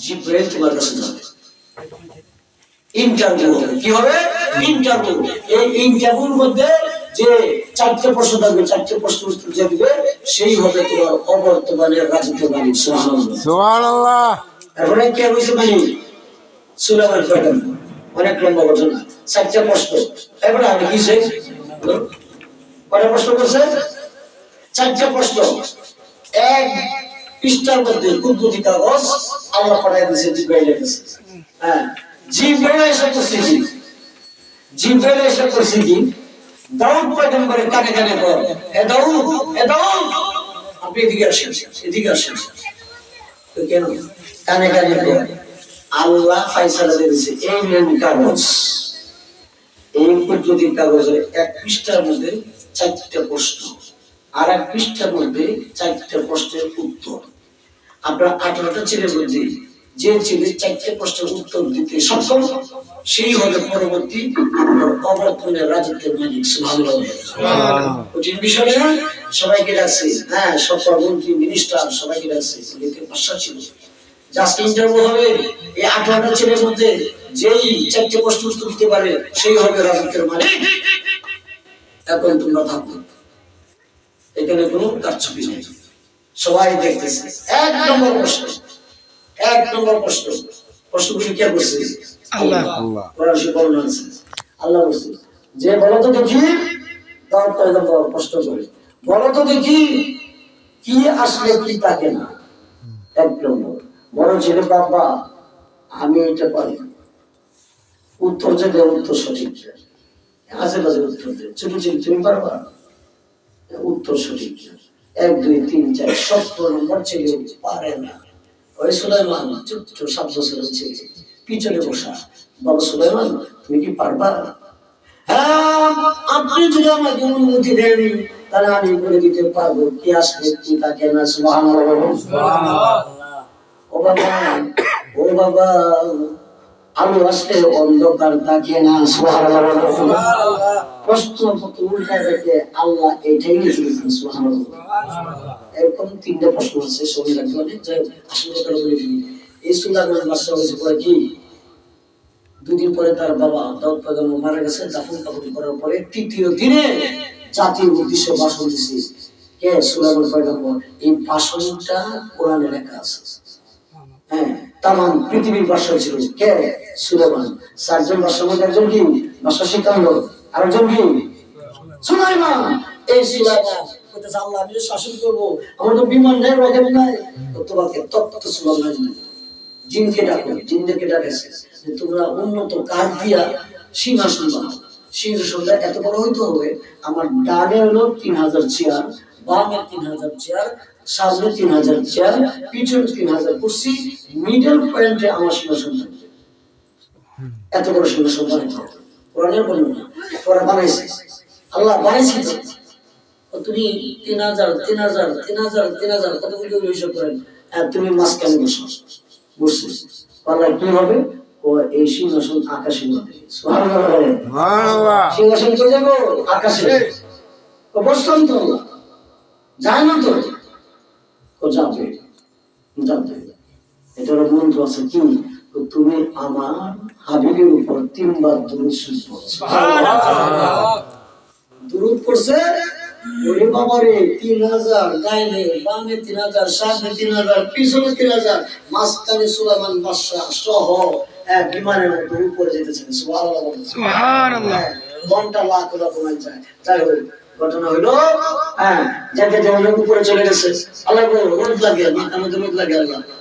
জিব্রাইল তোমার কাছে যাবে, ইন্টারভিউ হবে। কি হবে? ইন্টারভিউ। এই ইন্টারভিউর মধ্যে যে চারটে প্রশ্ন থাকবে, চারটে প্রশ্ন উত্তর যে দিবে সেই হবে তোমার অবর্তমানের রাজত্ব মালিক। সুবহানাল্লাহ সুবহানাল্লাহ। তারপরে কে হয়েছে মালিক? সুলাইমান পয়গম্বর। অনেক লম্বা ঘটনা, চারটে প্রশ্ন। এবারে আমি কি চাই, কয়টা প্রশ্ন করছে? চারটে প্রশ্ন। এক পৃষ্ঠার মধ্যে কুদরতি কাগজ আল্লাহ পাঠায় দিয়েছে জিব্রাইলের কাছে। হ্যাঁ, জিব্রাইল এসে করছে কি? জিব্রাইল এসে করছে কি? দাউদ পয়গম্বরের কানে কানে বলে, এ দাউদ, এ দাউদ, আপনি এদিকে আসেন, এদিকে আসেন। তো কেন? কানে কানে বলে আল্লাহ ফয়সালা দিয়েছে, এই নেন কাগজ। এই কুদরতি কাগজের এক পৃষ্ঠার মধ্যে চারটে প্রশ্ন, আর এক পৃষ্ঠার মধ্যে চারটে প্রশ্নের উত্তর। আপনার 18টা ছেলের মধ্যে যে ছেলে চারটে প্রশ্নের উত্তর দিতে সক্ষম, সেই হবে পরবর্তী অবর্তমানের রাজত্বের মালিক। সুবহানাল্লাহ। কঠিন বিষয় না? সবাইকে ডাকছে, হ্যাঁ, সরকার মন্ত্রী মিনিস্টার সবাইকে ডাকছে। এতে ভাষা ছিল জাস্ট ইন্টারভিউ হবে। এই 18টা ছেলের মধ্যে যেই চারটে প্রশ্ন উত্তর দিতে পারে সেই হবে রাজত্বের মালিক। এখন তোমরা থাকো, এখানে কোনো কারচুপি নেই, সবাই দেখতেছে। এক নম্বর প্রশ্ন, এক নম্বর প্রশ্ন। প্রশ্নগুলি কে করছে? আল্লাহ। কোরআন শরীফে বর্ণনা আছে, আল্লাহ বলছে যে বলো তো দেখি, দাউদ পয়গম্বর প্রশ্ন করে, বলো তো দেখি কি আসলে কি থাকে না। এক নম্বর বড় ছেলে, বাবা আমি এটা পারি। উত্তর যে দেয় উত্তর সঠিক, আশেপাশে উত্তর দেয়। ছোট ছেলে তুমি পারবা? উত্তর সঠিক। 1 2 3 4 70 নম্বর ছেলে পারে না। ওই সুলাইমান ছোট্ট 7 বছরের ছেলে পিছনে বসা, বাবা সুলাইমান তুমি কি পারবা? হ্যাঁ, আপনি যদি আমাকে অনুমতি দেন তাহলে আমি বলে দিতে পারবো কি আসলে কি থাকে না। সুবহানাল্লাহ। ও বাবা, ও বাবা, আলো আসলে অন্ধকার থাকে না। সুবহানাল্লাহ। প্রশ্ন উল্টায় দেখে আল্লাহ এটাই লিখেছেন। সুবহানাল্লাহ। এরকম 3টা প্রশ্ন আছে, সবই রাখতে হবে। যে আসলে কথা বলে দিই, এই সুলাইমান বাদশা হয়েছে পরে কি 2 দিন পরে তার বাবা দাউদ পয়গম্বর মারা গেছে। দাফন কাফন করার পরে 3য় দিনে জাতির উদ্দেশ্যে ভাষণ দিছে কে? সুলাইমান পয়গম্বর। এই ভাষণটা কোরআনে লেখা আছে। হ্যাঁ, তামাম পৃথিবীর বাদশা ছিল কে? সুলাইমান। 4 জন বাদশার মধ্যে একজন কি বাদশা শিকাঙ্গ, আরেকজন কি সুলাইমান। এই সুলাইমান বলতেছে আল্লাহ আমি শাসন করবো, আমার তো বিমান নেই, রকেট নাই, তোমাকে তত্ত্ব সুলাইমান জিনকে ডাকো, জিনদেরকে ডাকেছে যে তোমরা উন্নত কাঠ দিয়া সিংহাসন বানাও। সিংহাসনটা এত বড় হইতে হবে, আমার ডানে হলো 3000 চেয়ার, বামে 3000 চেয়ার, সামনে 3000 চেয়ার, পিছনে 3000 কুরসি, মিডল পয়েন্টে আমার সিংহাসন থাকবে। এত বড় সিংহাসন বানাইতে হবে। কোরআনের বর্ণনা ওরা বানাইছে, আল্লাহ বানাইছে। তো তুমি 3000 3000 3000 3000 কতগুলো হিসাব করেন, তুমি মাঝখানে বসো, বসছে আল্লাহ কি হবে? ও এই সিংহাসন আকাশে হবে। সুবহানাল্লাহ। সিংহাসন চলে যাবো আকাশে, ও বসলাম তো আল্লাহ যায় না তো, ও যাবে, যাবে। এটা হলো মন্ত্র আছে কি? তুমি আমার হাবিবের উপর 3 বার দুরূদ শরীফ পড়ো। সুবহানাল্লাহ। দুরূদ পড়ছে ওরে বাবারে 3000, ডাইনে বামে 3000, সামনে 3000, পিছনে 3000, মাঝখানে সুলাইমান বাদশা সহ বিমানের মধ্যে উপরে যেতেছেন। সুবহানাল্লাহ। সুবহানাল্লাহ। ঘন্টা লাখ রকমের যায়। যাই হোক ঘটনা হলো, যেতে যেতে উপরে চলে গেছে। আল্লাহ রোদ লাগে, মাথার মধ্যে রোদ লাগে। আল্লাহ